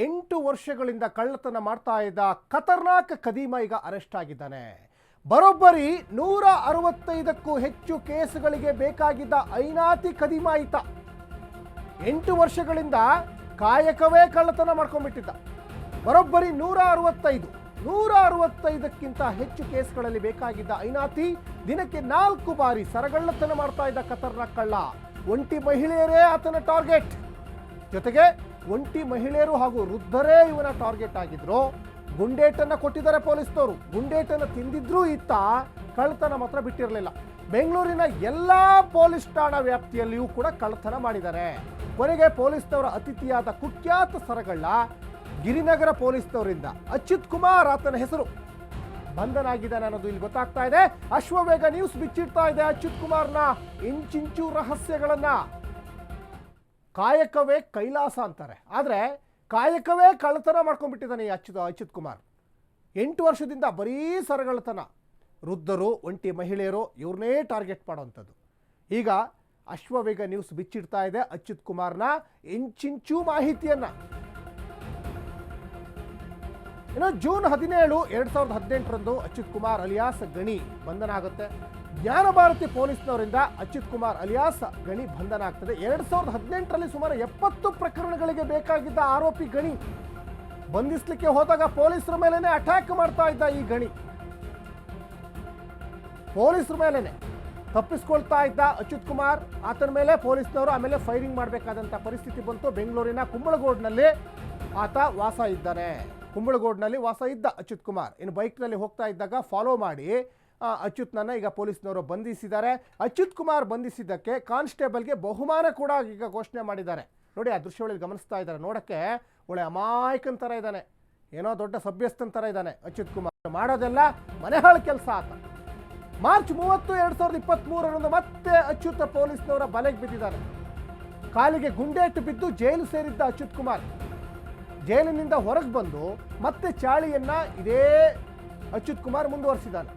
8 ವರ್ಷಗಳಿಂದ ಕಳ್ಳತನ ಮಾಡ್ತಾ ಇದ್ದ ಖತರ್ನಾಕ್ ಕದೀಮ ಈಗ ಅರೆಸ್ಟ್ ಆಗಿದ್ದಾನೆ. ಬರೋಬ್ಬರಿ 165ಕ್ಕೂ ಹೆಚ್ಚು ಕೇಸುಗಳಿಗೆ ಬೇಕಾಗಿದ್ದ ಐನಾತಿ ಕದೀಮ ಈತ 8 ವರ್ಷಗಳಿಂದ ಕಾಯಕವೇ ಕಳ್ಳತನ ಮಾಡ್ಕೊಂಡ್ಬಿಟ್ಟಿದ್ದ. ಬರೋಬ್ಬರಿ 165ಕ್ಕಿಂತ ಹೆಚ್ಚು ಕೇಸ್ಗಳಲ್ಲಿ ಬೇಕಾಗಿದ್ದ ಐನಾತಿ ದಿನಕ್ಕೆ 4 ಬಾರಿ ಸರಗಳ್ಳತನ ಮಾಡ್ತಾ ಇದ್ದ ಖತರ್ನಾಕ್ ಕಳ್ಳ. ಒಂಟಿ ಮಹಿಳೆಯರೇ ಆತನ ಟಾರ್ಗೆಟ್. ಜೊತೆಗೆ ಒಂಟಿ ಮಹಿಳೆಯರು ಹಾಗೂ ವೃದ್ಧರೇ ಇವನ ಟಾರ್ಗೆಟ್ ಆಗಿದ್ರು. ಗುಂಡೇಟನ್ನ ಕೊಟ್ಟಿದ್ದಾರೆ ಪೊಲೀಸ್ನವರು. ಗುಂಡೇಟನ್ನು ತಿಂದಿದ್ರೂ ಈತ ಕಳ್ಳತನ ಮಾತ್ರ ಬಿಟ್ಟಿರಲಿಲ್ಲ. ಬೆಂಗಳೂರಿನ ಎಲ್ಲಾ ಪೊಲೀಸ್ ಠಾಣಾ ವ್ಯಾಪ್ತಿಯಲ್ಲಿಯೂ ಕೂಡ ಕಳ್ಳತನ ಮಾಡಿದ್ದಾರೆ. ಕೊನೆಗೆ ಪೊಲೀಸ್ನವರ ಅತಿಥಿಯಾದ ಕುಖ್ಯಾತ ಸರಗಳ್ಳ ಗಿರಿನಗರ ಪೊಲೀಸ್ನವರಿಂದ ಅಚ್ಯುತ್ ಕುಮಾರ್ ಆತನ ಹೆಸರು ಬಂಧನ ಆಗಿದ್ದಾನೆ ಅನ್ನೋದು ಇಲ್ಲಿ ಗೊತ್ತಾಗ್ತಾ ಇದೆ. ಅಶ್ವವೇಗ ನ್ಯೂಸ್ ಬಿಚ್ಚಿಡ್ತಾ ಇದೆ ಅಚ್ಯುತ್ ಕುಮಾರ್ನ ಇಂಚಿಂಚು ರಹಸ್ಯಗಳನ್ನ. ಕಾಯಕವೇ ಕೈಲಾಸ ಅಂತಾರೆ, ಆದರೆ ಕಾಯಕವೇ ಕಳ್ಳತನ ಮಾಡ್ಕೊಂಡ್ಬಿಟ್ಟಿದ್ದಾನೆ ಈ ಅಚ್ಯುತ್ ಕುಮಾರ್. 8 ವರ್ಷದಿಂದ ಬರೀ ಸರಗಳ್ಳತನ, ವೃದ್ಧರು, ಒಂಟಿ ಮಹಿಳೆಯರು ಇವ್ರನ್ನೇ ಟಾರ್ಗೆಟ್ ಮಾಡೋವಂಥದ್ದು. ಈಗ ಅಶ್ವವೇಗ ನ್ಯೂಸ್ ಬಿಚ್ಚಿಡ್ತಾ ಇದೆ ಅಚ್ಯುತ್ ಕುಮಾರ್ನ ಇಂಚಿಂಚು ಮಾಹಿತಿಯನ್ನ. ಇನ್ನು ಜೂನ್ 17, 2018ರಂದು ಅಚ್ಯುತ್ ಕುಮಾರ್ ಅಲಿಯಾಸ್ ಗಣಿ ಬಂಧನ ಆಗುತ್ತೆ. ಜ್ಞಾನ ಭಾರತಿ ಪೊಲೀಸ್ನವರಿಂದ ಅಚ್ಯುತ್ ಕುಮಾರ್ ಅಲಿಯಾಸ್ ಗಣಿ ಬಂಧನ ಆಗ್ತದೆ. 2018ರಲ್ಲಿ ಸುಮಾರು 70 ಪ್ರಕರಣಗಳಿಗೆ ಬೇಕಾಗಿದ್ದ ಆರೋಪಿ ಗಣಿ ಬಂಧಿಸಲಿಕ್ಕೆ ಹೋದಾಗ ಪೊಲೀಸರ ಮೇಲೇನೆ ಅಟ್ಯಾಕ್ ಮಾಡ್ತಾ ಇದ್ದ ಈ ಗಣಿ. ಪೊಲೀಸರ ಮೇಲೇನೆ ತಪ್ಪಿಸ್ಕೊಳ್ತಾ ಇದ್ದ ಅಚ್ಯುತ್ ಕುಮಾರ್. ಆತನ ಮೇಲೆ ಪೊಲೀಸ್ನವರು ಆಮೇಲೆ ಫೈರಿಂಗ್ ಮಾಡಬೇಕಾದಂಥ ಪರಿಸ್ಥಿತಿ ಬಂತು. ಬೆಂಗಳೂರಿನ ಕುಂಬಳಗೋಡ್ನಲ್ಲಿ ಆತ ವಾಸ ಇದ್ದಾನೆ. ಕುಂಬಳಗೋಡ್ನಲ್ಲಿ ವಾಸ ಇದ್ದ ಅಚ್ಯುತ್ ಕುಮಾರ್ ಇನ್ನು ಬೈಕ್ನಲ್ಲಿ ಹೋಗ್ತಾ ಇದ್ದಾಗ ಫಾಲೋ ಮಾಡಿ ಅಚ್ಯುತ್ನನ್ನ ಈಗ ಪೊಲೀಸ್ನವರು ಬಂಧಿಸಿದ್ದಾರೆ. ಅಚ್ಯುತ್ ಕುಮಾರ್ ಬಂಧಿಸಿದ್ದಕ್ಕೆ ಕಾನ್ಸ್ಟೇಬಲ್ಗೆ ಬಹುಮಾನ ಕೂಡ ಈಗ ಘೋಷಣೆ ಮಾಡಿದ್ದಾರೆ. ನೋಡಿ, ಆ ದೃಶ್ಯಗಳಲ್ಲಿ ಗಮನಿಸ್ತಾ ಇದ್ದಾರೆ. ನೋಡಕ್ಕೆ ಒಳ್ಳೆ ಅಮಾಯಕನ ಥರ ಇದ್ದಾನೆ, ಏನೋ ದೊಡ್ಡ ಸಭ್ಯಸ್ಥನ ಥರ ಇದ್ದಾನೆ ಅಚ್ಯುತ್ ಕುಮಾರ್. ಮಾಡೋದೆಲ್ಲ ಮನೆಹಾಳು ಕೆಲಸ ಆತ. ಮಾರ್ಚ್ 30, 2023ರಂದು ಮತ್ತೆ ಅಚ್ಯುತ್ ಪೊಲೀಸ್ನವರ ಬಲೆಗೆ ಬಿದ್ದಿದ್ದಾರೆ. ಕಾಲಿಗೆ ಗುಂಡೇಟು ಬಿದ್ದು ಜೈಲು ಸೇರಿದ್ದ ಅಚ್ಯುತ್ ಕುಮಾರ್ ಜೈಲಿನಿಂದ ಹೊರಗೆ ಬಂದು ಮತ್ತೆ ಚಾಳಿಯನ್ನ ಇದೇ ಅಚ್ಯುತ್ ಕುಮಾರ್ ಮುಂದುವರಿಸಿದ್ದಾನೆ.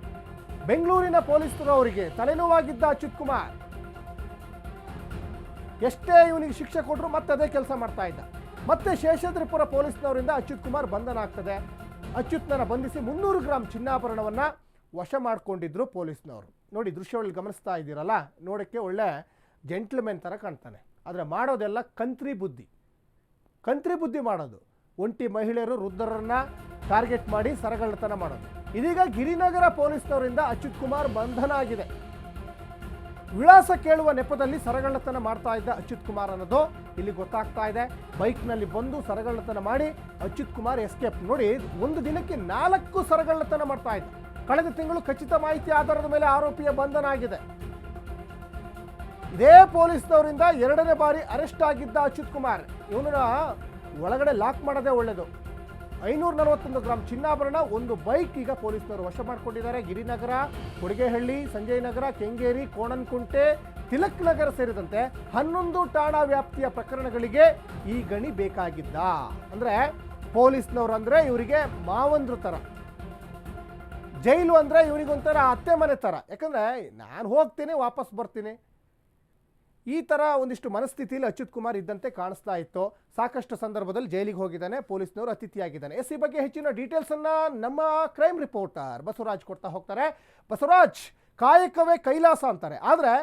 ಬೆಂಗಳೂರಿನ ಪೊಲೀಸರು ಅವರಿಗೆ ತಲೆನೋವಾಗಿದ್ದ ಅಚ್ಯುತ್ ಕುಮಾರ್ ಎಷ್ಟೇ ಇವನಿಗೆ ಶಿಕ್ಷೆ ಕೊಟ್ಟರು ಮತ್ತೆ ಅದೇ ಕೆಲಸ ಮಾಡ್ತಾ ಇದ್ದ. ಮತ್ತೆ ಶೇಷಾದ್ರಿಪುರ ಪೊಲೀಸ್ನವರಿಂದ ಅಚ್ಯುತ್ ಕುಮಾರ್ ಬಂಧನ ಆಗ್ತದೆ. ಅಚ್ಯುತ್ನನ್ನ ಬಂಧಿಸಿ 300 ಗ್ರಾಂ ಚಿನ್ನಾಭರಣವನ್ನ ವಶ ಮಾಡಿಕೊಂಡಿದ್ರು ಪೊಲೀಸ್ನವರು. ನೋಡಿ, ದೃಶ್ಯಗಳಲ್ಲಿ ಗಮನಿಸ್ತಾ ಇದ್ದೀರಲ್ಲ, ನೋಡೋಕ್ಕೆ ಒಳ್ಳೆ ಜೆಂಟ್ಲ್ಮೆನ್ ಥರ ಕಾಣ್ತಾನೆ, ಆದರೆ ಮಾಡೋದೆಲ್ಲ ಕಂತ್ರಿ ಬುದ್ಧಿ ಮಾಡೋದು. ಒಂಟಿ ಮಹಿಳೆಯರು, ವೃದ್ಧರನ್ನ ಟಾರ್ಗೆಟ್ ಮಾಡಿ ಸರಗಳ್ಳತನ ಮಾಡೋದು. ಇದೀಗ ಗಿರಿನಗರ ಪೊಲೀಸ್ನವರಿಂದ ಅಚ್ಯುತ್ ಕುಮಾರ್ ಬಂಧನ ಆಗಿದೆ. ವಿಳಾಸ ಕೇಳುವ ನೆಪದಲ್ಲಿ ಸರಗಳ್ಳತನ ಮಾಡ್ತಾ ಇದ್ದ ಅಚ್ಯುತ್ ಕುಮಾರ್ ಅನ್ನೋದು ಇಲ್ಲಿ ಗೊತ್ತಾಗ್ತಾ ಇದೆ. ಬೈಕ್ನಲ್ಲಿ ಬಂದು ಸರಗಳ್ಳತನ ಮಾಡಿ ಅಚ್ಯುತ್ ಕುಮಾರ್ ಎಸ್ಕೇಪ್. ನೋಡಿ, ಒಂದು ದಿನಕ್ಕೆ 4 ಸರಗಳ್ಳತನ ಮಾಡ್ತಾ ಇದ್ದ. ಕಳೆದ ತಿಂಗಳು ಖಚಿತ ಮಾಹಿತಿ ಆಧಾರದ ಮೇಲೆ ಆರೋಪಿಯ ಬಂಧನ ಆಗಿದೆ. ಇದೇ ಪೊಲೀಸ್ನವರಿಂದ 2ನೇ ಬಾರಿ ಅರೆಸ್ಟ್ ಆಗಿದ್ದ ಅಚ್ಯುತ್ ಕುಮಾರ್. ಇವನನ್ನ ಒಳಗಡೆ ಲಾಕ್ ಮಾಡೋದೇ ಒಳ್ಳೆಯದು. 541 ಗ್ರಾಂ ಚಿನ್ನಾಭರಣ, ಒಂದು ಬೈಕ್ ಈಗ ಪೊಲೀಸ್ನವರು ವಶ ಮಾಡಿಕೊಂಡಿದ್ದಾರೆ. ಗಿರಿನಗರ, ಕೊಡಿಗೆಹಳ್ಳಿ, ಸಂಜಯ್ ನಗರ, ಕೆಂಗೇರಿ, ಕೋಣನಕುಂಟೆ, ತಿಲಕ್ ನಗರ ಸೇರಿದಂತೆ 11 ಠಾಣಾ ವ್ಯಾಪ್ತಿಯ ಪ್ರಕರಣಗಳಿಗೆ ಈ ಗಣಿ ಬೇಕಾಗಿದ್ದ. ಅಂದರೆ ಪೊಲೀಸ್ನವರು ಅಂದರೆ ಇವರಿಗೆ ಮಾವಂದ್ರ ಥರ, ಜೈಲು ಅಂದರೆ ಇವರಿಗೊಂಥರ ಅತ್ತೆ ಮನೆ ಥರ. ಯಾಕಂದರೆ ನಾನು ಹೋಗ್ತೀನಿ ವಾಪಸ್ ಬರ್ತೀನಿ, ಈ ಥರ ಒಂದಿಷ್ಟು ಮನಸ್ಥಿತಿಯಲ್ಲಿ ಅಚ್ಯುತ್ ಕುಮಾರ್ ಇದ್ದಂತೆ ಕಾಣಿಸ್ತಾ ಇತ್ತು. ಸಾಕಷ್ಟು ಸಂದರ್ಭದಲ್ಲಿ ಜೈಲಿಗೆ ಹೋಗಿದ್ದಾನೆ, ಪೊಲೀಸ್ನವರು ಅತಿಥಿಯಾಗಿದ್ದಾನೆ. ಈ ಬಗ್ಗೆ ಹೆಚ್ಚಿನ ಡೀಟೇಲ್ಸನ್ನು ನಮ್ಮ ಕ್ರೈಮ್ ರಿಪೋರ್ಟರ್ ಬಸವರಾಜ್ ಕೊಡ್ತಾ ಹೋಗ್ತಾರೆ. ಬಸವರಾಜ್, ಕಾಯಕವೇ ಕೈಲಾಸ ಅಂತಾರೆ, ಆದರೆ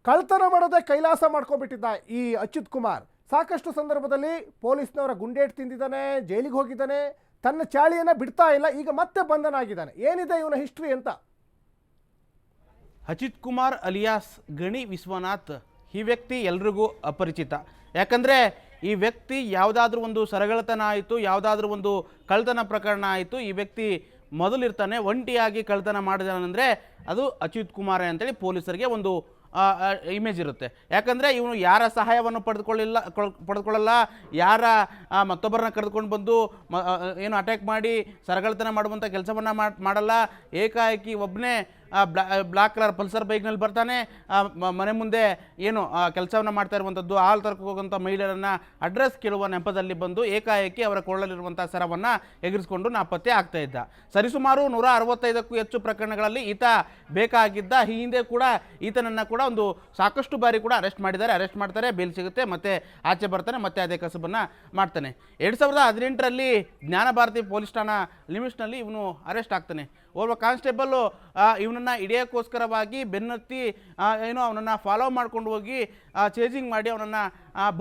ಕಳ್ತನ ಮಾಡೋದೇ ಕೈಲಾಸ ಮಾಡ್ಕೊಂಡ್ಬಿಟ್ಟಿದ್ದ ಈ ಅಚ್ಯುತ್ ಕುಮಾರ್. ಸಾಕಷ್ಟು ಸಂದರ್ಭದಲ್ಲಿ ಪೊಲೀಸ್ನವರ ಗುಂಡೇಟ್ ತಿಂದಿದ್ದಾನೆ, ಜೈಲಿಗೆ ಹೋಗಿದ್ದಾನೆ, ತನ್ನ ಚಾಳಿಯನ್ನು ಬಿಡ್ತಾ ಇಲ್ಲ. ಈಗ ಮತ್ತೆ ಬಂಧನ ಆಗಿದ್ದಾನೆ. ಏನಿದೆ ಇವನ ಹಿಸ್ಟ್ರಿ ಅಂತ? ಅಚ್ಯುತ್ ಕುಮಾರ್ ಅಲಿಯಾಸ್ ಗಣಿ ವಿಶ್ವನಾಥ್ ಈ ವ್ಯಕ್ತಿ ಎಲ್ರಿಗೂ ಅಪರಿಚಿತ. ಯಾಕಂದರೆ ಈ ವ್ಯಕ್ತಿ ಯಾವುದಾದ್ರೂ ಒಂದು ಸರಗಳ್ಳತನ ಆಯಿತು, ಯಾವುದಾದ್ರೂ ಒಂದು ಕಳ್ತನ ಪ್ರಕರಣ ಆಯಿತು, ಈ ವ್ಯಕ್ತಿ ಮೊದಲಿರ್ತಾನೆ ಒಂಟಿಯಾಗಿ ಕಳ್ತನ ಮಾಡಿದಾನಂದರೆ ಅದು ಅಚ್ಯುತ್ ಕುಮಾರ್ ಅಂತೇಳಿ ಪೊಲೀಸರಿಗೆ ಒಂದು ಇಮೇಜ್ ಇರುತ್ತೆ. ಯಾಕಂದರೆ ಇವನು ಯಾರ ಸಹಾಯವನ್ನು ಪಡೆದುಕೊಳ್ಳಲ್ಲ, ಯಾರ ಮತ್ತೊಬ್ಬರನ್ನ ಕರೆದುಕೊಂಡು ಬಂದು ಏನು ಅಟ್ಯಾಕ್ ಮಾಡಿ ಸರಗಳ್ಳತನ ಮಾಡುವಂಥ ಕೆಲಸವನ್ನು ಮಾಡಲ್ಲ. ಏಕಾಏಕಿ ಒಬ್ಬನೇ ಬ್ಲಾಕ್ ಕಲರ್ ಪಲ್ಸರ್ ಬೈಕ್ನಲ್ಲಿ ಬರ್ತಾನೆ, ಮನೆ ಮುಂದೆ ಏನು ಕೆಲಸವನ್ನು ಮಾಡ್ತಾ ಇರುವಂಥದ್ದು, ಹಾಲು ತರಕ್ಕೆ ಹೋಗುವಂಥ ಮಹಿಳೆಯರನ್ನು ಅಡ್ರೆಸ್ ಕೇಳುವ ನೆಪದಲ್ಲಿ ಬಂದು ಏಕಾಏಕಿ ಅವರ ಕೊಳ್ಳಲಿರುವಂಥ ಸರವನ್ನು ಎಗರಿಸಿಕೊಂಡು ನಾಪತ್ತೆ ಆಗ್ತಾ ಇದ್ದ. ಸರಿಸುಮಾರು 165ಕ್ಕೂ ಹೆಚ್ಚು ಪ್ರಕರಣಗಳಲ್ಲಿ ಈತ ಬೇಕಾಗಿದ್ದ. ಈ ಹಿಂದೆ ಕೂಡ ಈತನನ್ನು ಕೂಡ ಒಂದು ಸಾಕಷ್ಟು ಬಾರಿ ಕೂಡ ಅರೆಸ್ಟ್ ಮಾಡಿದ್ದಾರೆ. ಅರೆಸ್ಟ್ ಮಾಡ್ತಾರೆ, ಬೇಲ್ ಸಿಗುತ್ತೆ, ಮತ್ತೆ ಆಚೆ ಬರ್ತಾನೆ, ಮತ್ತೆ ಅದೇ ಕಸಬನ್ನು ಮಾಡ್ತಾನೆ. 2018ರಲ್ಲಿ ಜ್ಞಾನ ಭಾರತಿ ಪೊಲೀಸ್ ಠಾಣಾ ಲಿಮಿಟ್ಸ್ನಲ್ಲಿ ಇವನು ಅರೆಸ್ಟ್ ಆಗ್ತಾನೆ. ಓರ್ವ ಕಾನ್ಸ್ಟೇಬಲ್ಲು ಇವನನ್ನು ಹಿಡಿಯೋಕ್ಕೋಸ್ಕರವಾಗಿ ಬೆನ್ನತ್ತಿ ಏನೋ ಅವನನ್ನು ಫಾಲೋ ಮಾಡ್ಕೊಂಡು ಹೋಗಿ ಚೇಸಿಂಗ್ ಮಾಡಿ ಅವನನ್ನು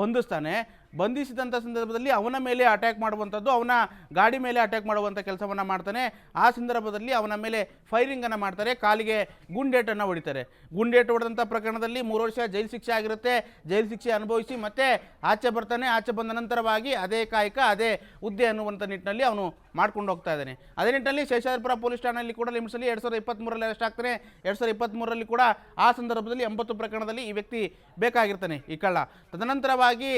ಬಂಧಿಸ್ತಾನೆ. ಬಂಧಿಸಿದಂಥ ಸಂದರ್ಭದಲ್ಲಿ ಅವನ ಮೇಲೆ ಅಟ್ಯಾಕ್ ಮಾಡುವಂಥದ್ದು, ಅವನ ಗಾಡಿ ಮೇಲೆ ಅಟ್ಯಾಕ್ ಮಾಡುವಂಥ ಕೆಲಸವನ್ನು ಮಾಡ್ತಾನೆ. ಆ ಸಂದರ್ಭದಲ್ಲಿ ಅವನ ಮೇಲೆ ಫೈರಿಂಗನ್ನು ಮಾಡ್ತಾರೆ, ಕಾಲಿಗೆ ಗುಂಡೇಟನ್ನು ಹೊಡಿತಾರೆ. ಗುಂಡೇಟು ಹೊಡೆದಂಥ ಪ್ರಕರಣದಲ್ಲಿ 3 ವರ್ಷ ಜೈಲು ಶಿಕ್ಷೆ ಆಗಿರುತ್ತೆ. ಜೈಲು ಶಿಕ್ಷೆ ಅನುಭವಿಸಿ ಮತ್ತೆ ಆಚೆ ಬರ್ತಾನೆ. ಆಚೆ ಬಂದ ನಂತರವಾಗಿ ಅದೇ ಕಾಯಕ ಅದೇ ಹುದ್ದೆ ಅನ್ನುವಂಥ ನಿಟ್ಟಿನಲ್ಲಿ ಅವನು ಮಾಡ್ಕೊಂಡು ಹೋಗ್ತಾ ಇದ್ದಾನೆ. ಅದೇ ನಿಟ್ಟಿನಲ್ಲಿ ಶೇಷಾದ್ರಿಪುರ ಪೊಲೀಸ್ ಠಾಣೆಯಲ್ಲಿ ಕೂಡ ಲಿಮಿಟ್ಸಲ್ಲಿ 2023ರಲ್ಲಿ ಅರೆಸ್ಟ್ ಆಗ್ತಾನೆ. 2023ರಲ್ಲಿ ಕೂಡ ಆ ಸಂದರ್ಭದಲ್ಲಿ 80 ಪ್ರಕರಣದಲ್ಲಿ ಈ ವ್ಯಕ್ತಿ ಬೇಕಾಗಿರ್ತಾನೆ, ಈ ಕಳ್ಳ. ತದನಂತರವಾಗಿ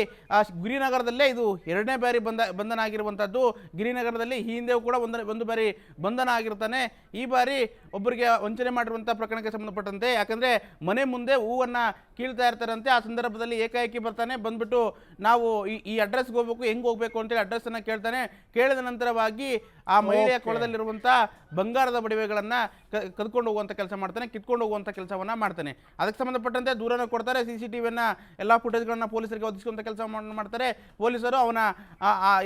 ಗಿರಿನಗರದಲ್ಲೇ ಇದು 2ನೇ ಬಾರಿ ಬಂಧನ ಆಗಿರುವಂಥದ್ದು. ಗಿರಿನಗರದಲ್ಲಿ ಈ ಹಿಂದೆಯೂ ಕೂಡ ಒಂದು ಬಾರಿ ಬಂಧನ ಆಗಿರ್ತಾನೆ. ಈ ಬಾರಿ ಒಬ್ಬರಿಗೆ ವಂಚನೆ ಮಾಡಿರುವಂಥ ಪ್ರಕರಣಕ್ಕೆ ಸಂಬಂಧಪಟ್ಟಂತೆ, ಯಾಕಂದರೆ ಮನೆ ಮುಂದೆ ಹೂವನ್ನು ಕೀಳ್ತಾ ಇರ್ತಾರಂತೆ. ಆ ಸಂದರ್ಭದಲ್ಲಿ ಏಕಾಏಕಿ ಬರ್ತಾನೆ. ಬಂದ್ಬಿಟ್ಟು ನಾವು ಈ ಅಡ್ರೆಸ್ಗೆ ಹೋಗ್ಬೇಕು, ಹೆಂಗೆ ಹೋಗ್ಬೇಕು ಅಂತೇಳಿ ಅಡ್ರೆಸ್ಸನ್ನು ಕೇಳ್ತಾನೆ. ಕೇಳಿದ ನಂತರವಾಗಿ ಆ ಮಹಿಳೆಯ ಕೊಳದಲ್ಲಿರುವಂಥ ಬಂಗಾರದ ಬಡಿವೆಗಳನ್ನು ಕದ್ಕೊಂಡು ಹೋಗುವಂಥ ಕೆಲಸ ಮಾಡ್ತಾನೆ, ಕಿತ್ಕೊಂಡು ಹೋಗುವಂಥ ಕೆಲಸವನ್ನು ಮಾಡ್ತಾನೆ. ಅದಕ್ಕೆ ಸಂಬಂಧಪಟ್ಟಂತೆ ದೂರನ್ನು ಕೊಡ್ತಾರೆ. CCTVಯನ್ನು ಎಲ್ಲ ಫುಟೇಜ್ಗಳನ್ನು ಪೊಲೀಸರಿಗೆ ಒದಗಿಸುವಂಥ ಕೆಲಸ ಮಾಡ್ತಾರೆ. ಪೊಲೀಸರು ಅವನ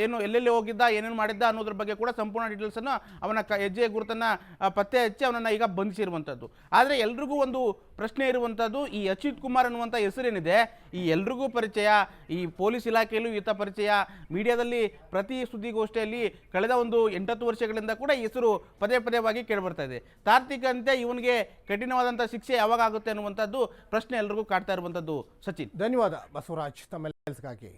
ಏನು ಎಲ್ಲೆಲ್ಲಿ ಹೋಗಿದ್ದ, ಏನೇನು ಮಾಡಿದ್ದ ಅನ್ನೋದ್ರ ಬಗ್ಗೆ ಕೂಡ ಸಂಪೂರ್ಣ ಡೀಟೇಲ್ಸನ್ನು, ಅವನ ಹೆಜ್ಜೆ ಗುರುತನ್ನು ಪತ್ತೆ ಹಚ್ಚಿ ಅವನನ್ನು ಈಗ ಬಂಧಿಸಿರುವಂಥದ್ದು. ಆದರೆ ಎಲ್ರಿಗೂ ಒಂದು ಪ್ರಶ್ನೆ ಇರುವಂಥದ್ದು, ಈ ಅಚ್ಯುತ್ ಕುಮಾರ್ ಅನ್ನುವಂಥ ಹೆಸರೇನಿದೆ, ಈ ಎಲ್ರಿಗೂ ಪರಿಚಯ, ಈ ಪೊಲೀಸ್ ಇಲಾಖೆಯಲ್ಲೂ ಈತ ಪರಿಚಯ, ಮೀಡಿಯಾದಲ್ಲಿ ಪ್ರತಿ ಸುದ್ದಿಗೋಷ್ಠಿಯಲ್ಲಿ ಕಳೆದ ಒಂದು 8-10 ವರ್ಷಗಳಿಂದ ಕೂಡ ಈ ಹೆಸರು ಪದೇ ಪದೇವಾಗಿ ಕೇಳಿಬರ್ತಾ ಇದೆ. ತಾರ್ಕಿಕಂತೆ ಇವನಿಗೆ ಕಠಿಣವಾದಂಥ ಶಿಕ್ಷೆ ಯಾವಾಗ ಆಗುತ್ತೆ ಅನ್ನುವಂಥದ್ದು ಪ್ರಶ್ನೆ ಎಲ್ರಿಗೂ ಕಾಡ್ತಾ ಇರುವಂಥದ್ದು. ಸಚಿನ್, ಧನ್ಯವಾದ ಬಸವರಾಜ್ ತಮ್ಮ ಕೆಲಸಕ್ಕಾಗಿ.